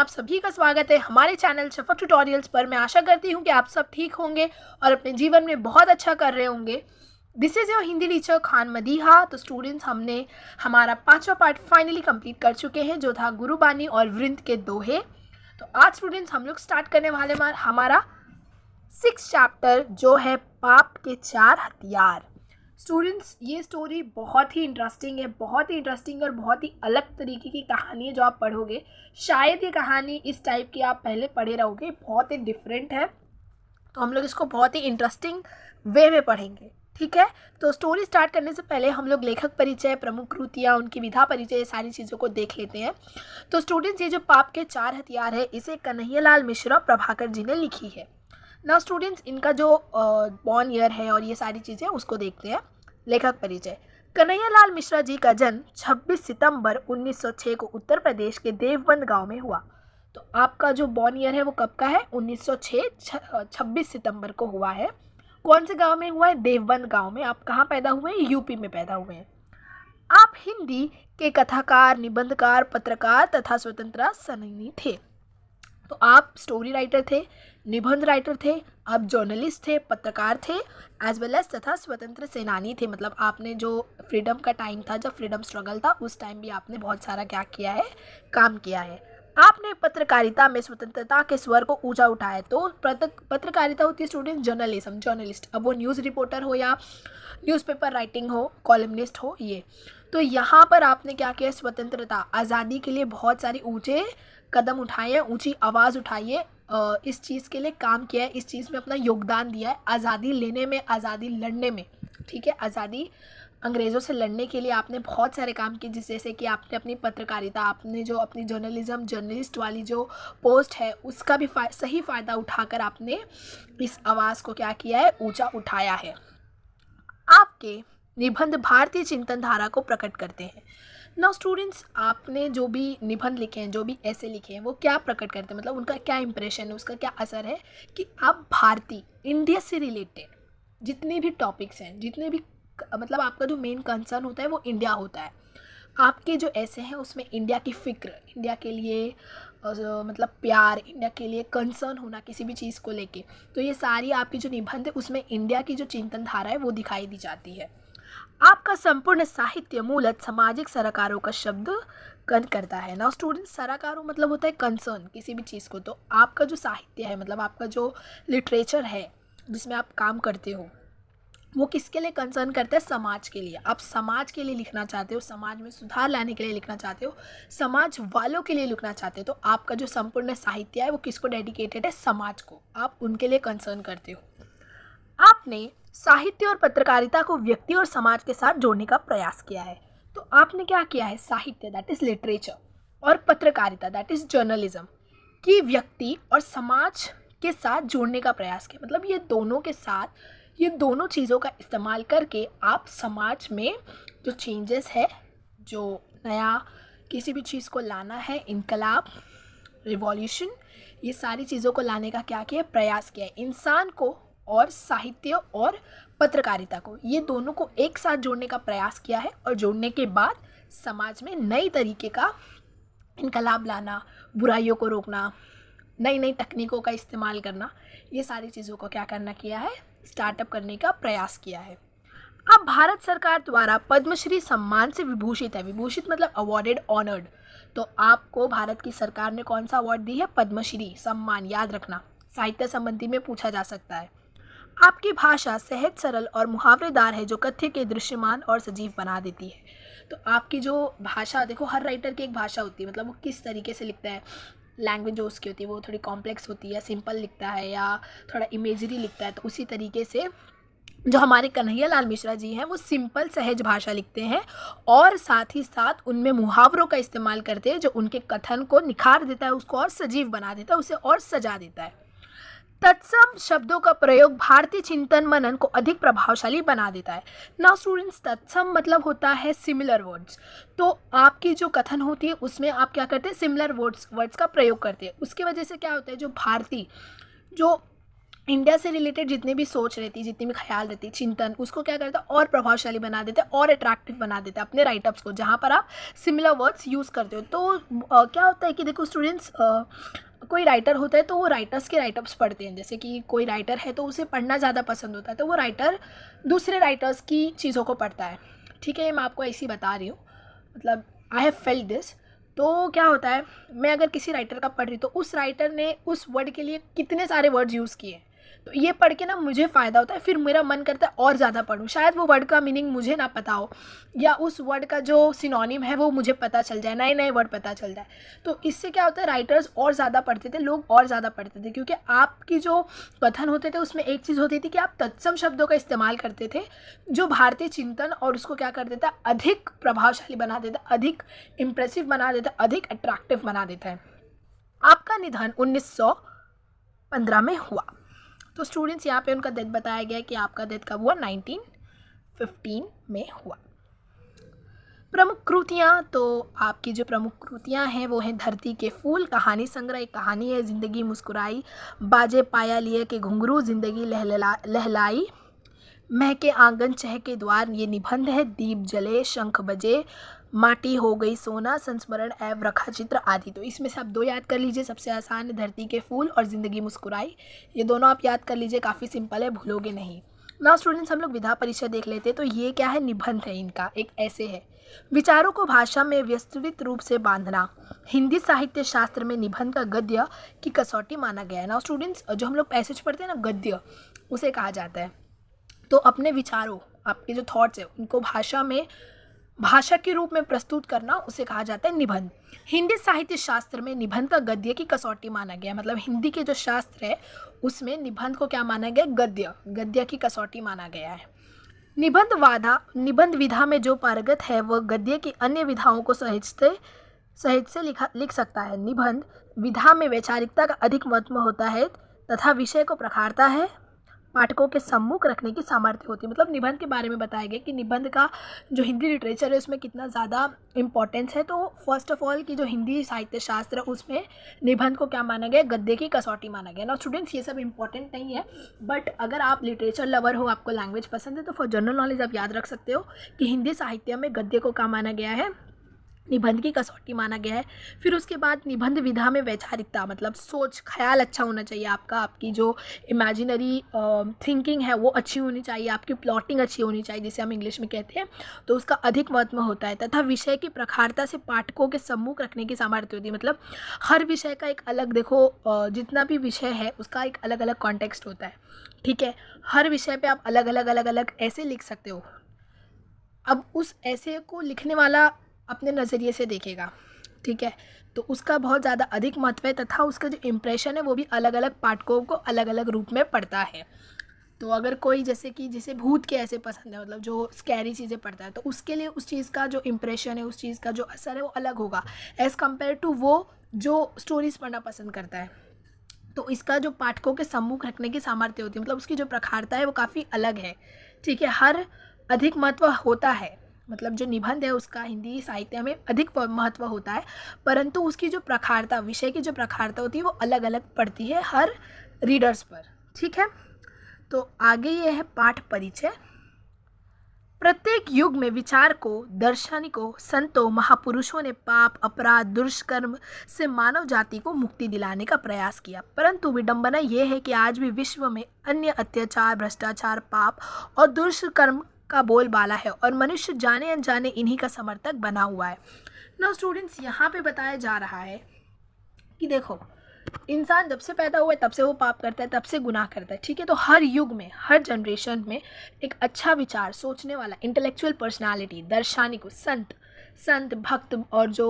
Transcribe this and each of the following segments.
आप सभी का स्वागत है हमारे चैनल शफक ट्यूटोरियल्स पर। मैं आशा करती हूँ कि आप सब ठीक होंगे और अपने जीवन में बहुत अच्छा कर रहे होंगे। This is your Hindi teacher Khan Madiha. तो स्टूडेंट्स, हमने हमारा 5वां पार्ट फाइनली कंप्लीट कर चुके हैं, जो था गुरुबानी और वृंद के दोहे। तो आज स्टूडेंट्स हम लोग स्टार्ट करने वाले हमारा 6th चैप्टर, जो है पाप के 4 हथियार। स्टूडेंट्स, ये स्टोरी बहुत ही इंटरेस्टिंग है, बहुत ही इंटरेस्टिंग और बहुत ही अलग तरीके की कहानी है जो आप पढ़ोगे। शायद ये कहानी इस टाइप की आप पहले पढ़े रहोगे, बहुत ही डिफरेंट है। तो हम लोग इसको बहुत ही इंटरेस्टिंग वे में पढ़ेंगे, ठीक है। तो स्टोरी स्टार्ट करने से पहले हम लोग लेखक परिचय, प्रमुख कृतियाँ, उनकी विधा परिचय, ये सारी चीज़ों को देख लेते हैं। तो स्टूडेंट्स, ये जो पाप के 4 हथियार है, इसे कन्हैयालाल मिश्रा प्रभाकर जी ने लिखी है। नाउ स्टूडेंट्स, इनका जो बॉर्न ईयर है और ये सारी चीज़ें उसको देखते हैं। लेखक परिचय। कन्हैयालाल मिश्रा जी का जन्म 26 सितंबर 1906 को उत्तर प्रदेश के देवबंद गांव में हुआ। तो आपका जो बॉर्न ईयर है वो कब का है? 1906, 26 सितंबर को हुआ है। कौन से गांव में हुआ है? देवबंद गांव में। आप कहाँ पैदा हुए हैं? यूपी में पैदा हुए हैं। आप हिंदी के कथाकार, निबंधकार, पत्रकार तथा स्वतंत्रता सेनानी थे। तो आप स्टोरी राइटर थे, निबंध राइटर थे, आप जर्नलिस्ट थे, पत्रकार थे, एज वेल एज तथा स्वतंत्र सेनानी थे। मतलब आपने जो फ्रीडम का टाइम था, जब फ्रीडम स्ट्रगल था, उस टाइम भी आपने बहुत सारा क्या किया है? काम किया है। आपने पत्रकारिता में स्वतंत्रता के स्वर को ऊंचा उठाया। तो पत्रकारिता होती है स्टूडेंट जर्नलिज्म, जर्नलिस्ट। अब वो न्यूज़ रिपोर्टर हो या न्यूज़पेपर राइटिंग हो, कॉलमनिस्ट हो, ये। तो यहाँ पर आपने क्या किया? स्वतंत्रता, आज़ादी के लिए बहुत सारी ऊंचे कदम उठाए हैं, ऊंची आवाज़ उठाई है, इस चीज़ के लिए काम किया है, इस चीज़ में अपना योगदान दिया है, आज़ादी लेने में, आज़ादी लड़ने में, ठीक है। आज़ादी अंग्रेज़ों से लड़ने के लिए आपने बहुत सारे काम किए, जैसे कि आपने अपनी पत्रकारिता, आपने जो अपनी जर्नलिज्म, जर्नलिस्ट वाली जो पोस्ट है, उसका भी सही फ़ायदा उठाकर आपने इस आवाज़ को क्या किया है? ऊंचा उठाया है। आपके निबंध भारतीय चिंतन धारा को प्रकट करते हैं। नाउ स्टूडेंट्स, आपने जो भी निबंध लिखे हैं, जो भी ऐसे लिखे हैं, वो क्या प्रकट करते हैं? मतलब उनका क्या इंप्रेशन है, उसका क्या असर है कि आप भारतीय, इंडिया से रिलेटेड जितने भी टॉपिक्स हैं, जितने भी मतलब आपका जो मेन कंसर्न होता है वो इंडिया होता है। आपके जो ऐसे हैं उसमें इंडिया की फ़िक्र, इंडिया के लिए मतलब प्यार, इंडिया के लिए कंसर्न होना किसी भी चीज़ को लेके, तो ये सारी आपकी जो निबंध है उसमें इंडिया की जो चिंतन धारा है वो दिखाई दी जाती है। आपका संपूर्ण साहित्य मूलतः सामाजिक सरोकारों का शब्द कन करता है। नाउ स्टूडेंट, सरोकारों मतलब होता है कंसर्न किसी भी चीज़ को। तो आपका जो साहित्य है, मतलब आपका जो लिटरेचर है जिसमें आप काम करते हो, वो किसके लिए कंसर्न करते हैं? समाज के लिए। आप समाज के लिए लिखना चाहते हो, समाज में सुधार लाने के लिए लिखना चाहते हो, समाज वालों के लिए लिखना चाहते हो। तो आपका जो संपूर्ण साहित्य है वो किसको डेडिकेटेड है? समाज को। आप उनके लिए कंसर्न करते हो। आपने साहित्य और पत्रकारिता को व्यक्ति और समाज के साथ जोड़ने का प्रयास किया है। तो आपने क्या किया है? साहित्य, दैट इज लिटरेचर, और पत्रकारिता, दैट इज जर्नलिज्म, की व्यक्ति और समाज के साथ जोड़ने का प्रयास किया। मतलब ये दोनों के साथ, ये दोनों चीज़ों का इस्तेमाल करके आप समाज में जो चेंजेस है, जो नया किसी भी चीज़ को लाना है, इनकलाब, रिवॉल्यूशन, ये सारी चीज़ों को लाने का क्या किया? प्रयास किया है। इंसान को और साहित्य और पत्रकारिता को, ये दोनों को एक साथ जोड़ने का प्रयास किया है, और जोड़ने के बाद समाज में नई तरीके का इनकलाब लाना, बुराइयों को रोकना, नई नई तकनीकों का इस्तेमाल करना, ये सारी चीज़ों को क्या करना किया है? स्टार्टअप करने का प्रयास किया है। अब भारत सरकार द्वारा पद्मश्री सम्मान से विभूषित है। विभूषित मतलब अवॉर्डेड, ऑनर्ड। तो आपको भारत की सरकार ने कौन सा अवार्ड दी है? पद्मश्री सम्मान, याद रखना, साहित्य संबंधी में पूछा जा सकता है। आपकी भाषा सहज, सरल और मुहावरेदार है, जो कथ्य के दृश्यमान और सजीव बना देती है। तो आपकी जो भाषा, देखो हर राइटर की एक भाषा होती है, मतलब वो किस तरीके से लिखता है, लैंग्वेज जो उसकी होती है वो थोड़ी कॉम्प्लेक्स होती है, सिंपल लिखता है या थोड़ा इमेजरी लिखता है। तो उसी तरीके से जो हमारे कन्हैयालाल मिश्रा जी हैं वो सिंपल सहज भाषा लिखते हैं, और साथ ही साथ उनमें मुहावरों का इस्तेमाल करते हैं, जो उनके कथन को निखार देता है, उसको और सजीव बना देता है, उसे और सजा देता है। तत्सम शब्दों का प्रयोग भारतीय चिंतन मनन को अधिक प्रभावशाली बना देता है। नाउ स्टूडेंट्स, तत्सम मतलब होता है सिमिलर वर्ड्स। तो आपकी जो कथन होती है उसमें आप क्या करते हैं? सिमिलर वर्ड्स का प्रयोग करते हैं। उसकी वजह से क्या होता है? जो भारतीय, जो इंडिया से रिलेटेड जितनी भी सोच रहती, जितनी भी ख्याल रहती, चिंतन, उसको क्या करता है और प्रभावशाली बना देता है और अट्रैक्टिव बना देता है अपने राइटअप्स को, जहाँ पर आप सिमिलर वर्ड्स यूज़ करते हो। तो क्या होता है कि देखो स्टूडेंट्स, कोई राइटर होता है तो वो राइटर्स के राइटअप्स पढ़ते हैं। जैसे कि कोई राइटर है तो उसे पढ़ना ज़्यादा पसंद होता है, तो वो राइटर दूसरे राइटर्स की चीज़ों को पढ़ता है। ठीक है, मैं आपको ऐसे ही बता रही हूँ, मतलब आई हैव फेल्ट दिस। तो क्या होता है, मैं अगर किसी राइटर का पढ़ रही हूँ तो उस राइटर ने उस वर्ड के लिए कितने सारे वर्ड्स यूज़ किए, तो ये पढ़ के ना मुझे फ़ायदा होता है, फिर मेरा मन करता है और ज़्यादा पढूँ। शायद वो वर्ड का मीनिंग मुझे ना पता हो, या उस वर्ड का जो सिनोनिम है वो मुझे पता चल जाए, नए नए वर्ड पता चल जाए। तो इससे क्या होता है, राइटर्स और ज़्यादा पढ़ते थे, लोग और ज़्यादा पढ़ते थे, क्योंकि आपकी जो कथन होते थे उसमें एक चीज़ होती थी कि आप तत्सम शब्दों का इस्तेमाल करते थे, जो भारतीय चिंतन और उसको क्या कर देता है, अधिक प्रभावशाली बना देता, अधिक इम्प्रेसिव बना देता, अधिक अट्रैक्टिव बना देता है। आपका निधन 1915 में हुआ। तो स्टूडेंट्स यहाँ पे उनका डेथ बताया गया कि आपका डेथ कब हुआ, 1915 में हुआ। प्रमुख कृतियाँ, तो आपकी जो प्रमुख कृतियाँ हैं वो हैं धरती के फूल, कहानी संग्रह, एक कहानी है, ज़िंदगी मुस्कुराई, बाजे पाया लिए के घुंघरू, ज़िंदगी लहलाई, महके आंगन चहके द्वार, ये निबंध है, दीप जले शंख बजे, माटी हो गई सोना, संस्मरण एवं रखा चित्र आदि। तो इसमें से आप दो याद कर लीजिए, सबसे आसान है धरती के फूल और ज़िंदगी मुस्कुराई, ये दोनों आप याद कर लीजिए, काफ़ी सिंपल है, भूलोगे नहीं। नाउ स्टूडेंट्स, हम लोग विधा परिचय देख लेते हैं। तो ये क्या है, निबंध है इनका, एक ऐसे है, विचारों को भाषा में व्यवस्थित रूप से बांधना, हिंदी साहित्य शास्त्र में निबंध का गद्य की कसौटी माना गया है। नाउ स्टूडेंट्स, जो हम लोग पैसेज पढ़ते हैं ना, गद्य उसे कहा जाता है। तो अपने विचारों, आपके जो थॉट्स है उनको भाषा में, भाषा के रूप में प्रस्तुत करना, उसे कहा जाता है निबंध। हिंदी साहित्य शास्त्र में निबंध का गद्य की कसौटी माना गया, मतलब हिंदी के जो शास्त्र है उसमें निबंध को क्या माना गया, गद्य, गद्य की कसौटी माना गया है। निबंध विधा में जो पारंगत है वह गद्य की अन्य विधाओं को सहज से लिख सकता है। निबंध विधा में वैचारिकता का अधिक महत्व होता है तथा विषय को प्रखारता है, पाठकों के सम्मुख रखने की सामर्थ्य होती है। मतलब निबंध के बारे में बताया गया कि निबंध का जो हिंदी लिटरेचर है उसमें कितना ज़्यादा इम्पोर्टेंस है। तो फर्स्ट ऑफ ऑल की जो हिंदी साहित्य शास्त्र है उसमें निबंध को क्या माना गया, गद्य की कसौटी माना गया। ना स्टूडेंट्स, ये सब इंपॉर्टेंट नहीं है, बट अगर आप लिटरेचर लवर हो, आपको लैंग्वेज पसंद है, तो फॉर जनरल नॉलेज आप याद रख सकते हो कि हिंदी साहित्य में गद्य को क्या माना गया है, निबंध की कसौटी माना गया है। फिर उसके बाद निबंध विधा में वैचारिकता, मतलब सोच ख्याल अच्छा होना चाहिए आपका, आपकी जो इमेजिनरी थिंकिंग है वो अच्छी होनी चाहिए, आपकी प्लॉटिंग अच्छी होनी चाहिए, जिसे हम इंग्लिश में कहते हैं, तो उसका अधिक महत्व होता है। तथा विषय की प्रखारता से पाठकों के सम्मुख रखने की सामर्थ्य होती है। मतलब हर विषय का एक अलग, देखो जितना भी विषय है उसका एक अलग अलग कॉन्टेक्स्ट होता है, ठीक है, हर विषय पर आप अलग अलग ऐसे लिख सकते हो। अब उस ऐसे को लिखने वाला अपने नज़रिए से देखेगा, ठीक है, तो उसका बहुत ज़्यादा अधिक महत्व है, तथा उसका जो इम्प्रेशन है वो भी अलग अलग पाठकों को अलग अलग रूप में पढ़ता है। तो अगर कोई जैसे कि जिसे भूत के ऐसे पसंद है, मतलब जो स्कैरी चीज़ें पढ़ता है, तो उसके लिए उस चीज़ का जो इम्प्रेशन है, उस चीज़ का जो असर है वो अलग होगा एज़ कम्पेयर टू वो जो स्टोरीज़ पढ़ना पसंद करता है। तो इसका जो पाठकों के सम्मुख रखने की सामर्थ्य होती है, मतलब उसकी जो प्रखारता है वो काफ़ी अलग है, ठीक है, हर अधिक महत्व होता है। मतलब जो निबंध है उसका हिंदी साहित्य में अधिक महत्व होता है, परंतु उसकी जो प्रखारता, विषय की जो प्रखारता होती है वो अलग अलग पड़ती है हर रीडर्स पर, ठीक है। तो आगे ये है पाठ परिचय। प्रत्येक युग में विचार को, दार्शनिकों, संतों, महापुरुषों ने पाप, अपराध, दुष्कर्म से मानव जाति को मुक्ति दिलाने का प्रयास किया, परंतु विडंबना यह है कि आज भी विश्व में अन्य अत्याचार, भ्रष्टाचार, पाप और दुष्कर्म का बोलबाला है और मनुष्य जाने अनजाने इन्हीं का समर्थक बना हुआ है। नाउ स्टूडेंट्स, यहाँ पे बताया जा रहा है कि देखो, इंसान जब से पैदा हुआ है तब से वो पाप करता है, तब से गुनाह करता है, ठीक है। तो हर युग में, हर जनरेशन में एक अच्छा विचार सोचने वाला इंटेलेक्चुअल पर्सनालिटी, दार्शनिक, संत भक्त, और जो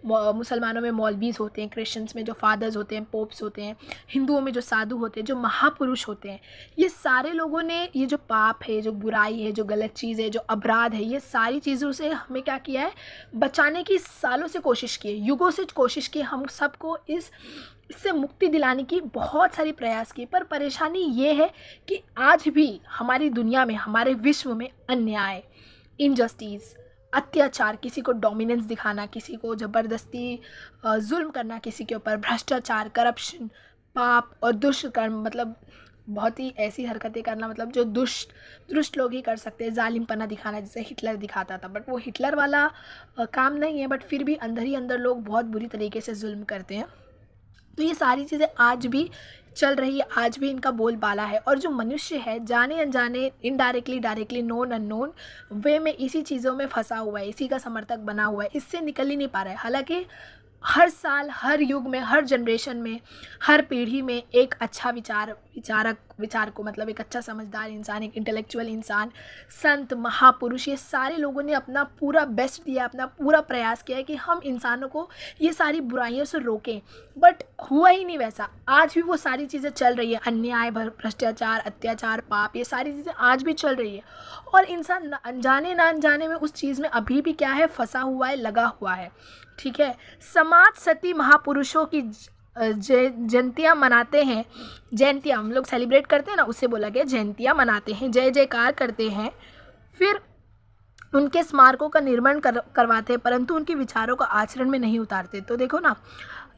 मुसलमानों में मौलवीज होते हैं, क्रिश्चियंस में जो फादर्स होते हैं, पोप्स होते हैं, हिंदुओं में जो साधु होते हैं, जो महापुरुष होते हैं, ये सारे लोगों ने ये जो पाप है, जो बुराई है, जो गलत चीज़ है, जो अपराध है, ये सारी चीज़ों से हमें क्या किया है, बचाने की सालों से कोशिश की है, युगों से कोशिश की, हम सबको इससे मुक्ति दिलाने की बहुत सारी प्रयास की। पर परेशानी ये है कि आज भी हमारी दुनिया में, हमारे विश्व में अन्याय, इनजस्टिस, अत्याचार, किसी को डोमिनेंस दिखाना, किसी को ज़बरदस्ती जुल्म करना किसी के ऊपर, भ्रष्टाचार, करप्शन, पाप और दुष्कर्म, मतलब बहुत ही ऐसी हरकतें करना, मतलब जो दुष्ट लोग ही कर सकते हैं, जालिमपना दिखाना, जैसे हिटलर दिखाता था। बट वो हिटलर वाला काम नहीं है, बट फिर भी अंदर ही अंदर लोग बहुत बुरी तरीके से जुल्म करते हैं। तो ये सारी चीज़ें आज भी चल रही है, आज भी इनका बोलबाला है। और जो मनुष्य है जाने अनजाने, इनडायरेक्टली, डायरेक्टली, नोन अननोन वे में इसी चीज़ों में फंसा हुआ है, इसी का समर्थक बना हुआ है, इससे निकल ही नहीं पा रहा है। हालांकि हर साल, हर युग में, हर जनरेशन में, हर पीढ़ी में एक अच्छा विचार को, मतलब एक अच्छा समझदार इंसान, एक इंटेलेक्चुअल इंसान, संत, महापुरुष, ये सारे लोगों ने अपना पूरा बेस्ट दिया, अपना पूरा प्रयास किया है कि हम इंसानों को ये सारी बुराइयों से रोकें। बट हुआ ही नहीं वैसा। आज भी वो सारी चीज़ें चल रही है, अन्याय, भ्रष्टाचार, अत्याचार, पाप, ये सारी चीज़ें आज भी चल रही है। और इंसान अनजाने ना अनजाने में उस चीज़ में अभी भी क्या है, फंसा हुआ है, लगा हुआ है। ठीक है, समाज सती महापुरुषों की जयंतियाँ मनाते हैं, जयंतियाँ हम लोग सेलिब्रेट करते हैं ना, उससे बोला गया जयंतियाँ मनाते हैं, जय जयकार करते हैं, फिर उनके स्मारकों का निर्माण करवाते हैं, परंतु उनके विचारों को आचरण में नहीं उतारते। तो देखो ना,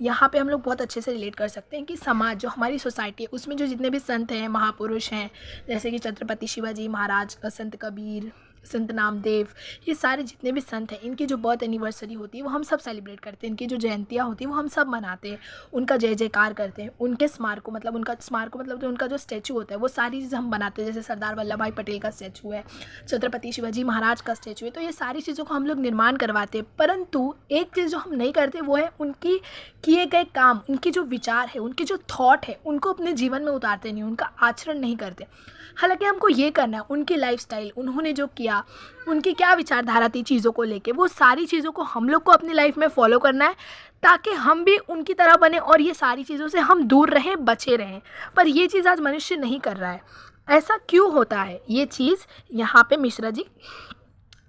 यहाँ पे हम लोग बहुत अच्छे से रिलेट कर सकते हैं कि समाज, जो हमारी सोसाइटी है, उसमें जो जितने भी संत हैं, महापुरुष हैं, जैसे कि छत्रपति शिवाजी महाराज, संत कबीर, संत नामदेव, ये सारे जितने भी संत हैं, इनकी जो बर्थ एनिवर्सरी होती है वो हम सब सेलिब्रेट करते हैं, इनकी जो जयंतियाँ होती हैं वो हम सब मनाते हैं, उनका जय जयकार करते हैं, उनके स्मारकों मतलब जो उनका जो स्टैचू होता है वो सारी चीज़ें हम बनाते हैं। जैसे सरदार वल्लभ भाई पटेल का स्टैचू है, छत्रपति शिवाजी महाराज का स्टैचू है, तो ये सारी चीज़ों को हम लोग निर्माण करवाते हैं। परंतु एक चीज़ जो हम नहीं करते वो है उनकी किए गए काम, उनके जो विचार है, उनके जो थॉट है, उनको अपने जीवन में उतारते नहीं, उनका आचरण नहीं करते। हालांकि हमको ये करना है, उनकी लाइफस्टाइल, उन्होंने जो किया, उनकी क्या विचारधारा थी चीज़ों को लेके, वो सारी चीज़ों को हम लोग को अपनी लाइफ में फॉलो करना है, ताकि हम भी उनकी तरह बने और ये सारी चीज़ों से हम दूर रहें, बचे रहें। पर ये चीज़ आज मनुष्य नहीं कर रहा है। ऐसा क्यों होता है? ये चीज़ यहाँ पे मिश्रा जी,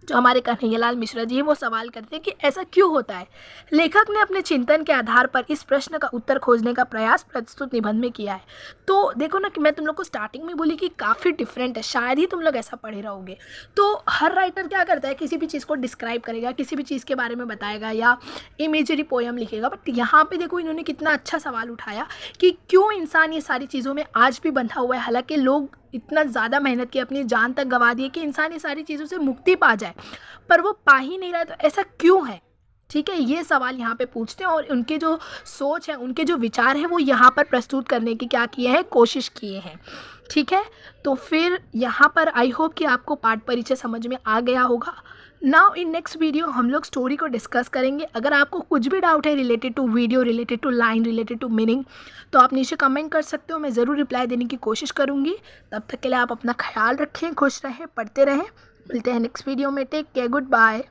जो हमारे कन्हैयालाल मिश्रा जी हैं, वो सवाल करते हैं कि ऐसा क्यों होता है। लेखक ने अपने चिंतन के आधार पर इस प्रश्न का उत्तर खोजने का प्रयास प्रस्तुत निबंध में किया है। तो देखो ना कि मैं तुम लोग को स्टार्टिंग में बोली कि काफ़ी डिफरेंट है, शायद ही तुम लोग ऐसा पढ़े रहोगे। तो हर राइटर क्या करता है, किसी भी चीज़ को डिस्क्राइब करेगा, किसी भी चीज़ के बारे में बताएगा या इमेजरी पोयम लिखेगा। बट यहाँ पर देखो इन्होंने कितना अच्छा सवाल उठाया कि क्यों इंसान ये सारी चीज़ों में आज भी बंधा हुआ है। हालांकि लोग इतना ज़्यादा मेहनत की, अपनी जान तक गंवा दी है कि इंसान ये सारी चीज़ों से मुक्ति पा जाए, पर वो पा ही नहीं रहा है। तो ऐसा क्यों है? ठीक है, ये सवाल यहाँ पे पूछते हैं और उनके जो सोच है, उनके जो विचार हैं, वो यहाँ पर प्रस्तुत करने की क्या किए हैं, कोशिश किए हैं। ठीक है, तो फिर यहाँ पर आई होप कि आपको पाठ परिचय समझ में आ गया होगा। नाउ इन नेक्स्ट वीडियो हम लोग स्टोरी को डिस्कस करेंगे। अगर आपको कुछ भी डाउट है related to video, related to line, related to meaning, तो आप नीचे कमेंट कर सकते हो, मैं ज़रूर रिप्लाई देने की कोशिश करूँगी। तब तक के लिए आप अपना ख्याल रखें, खुश रहें, पढ़ते रहें। मिलते हैं नेक्स्ट वीडियो में। Take care, good bye.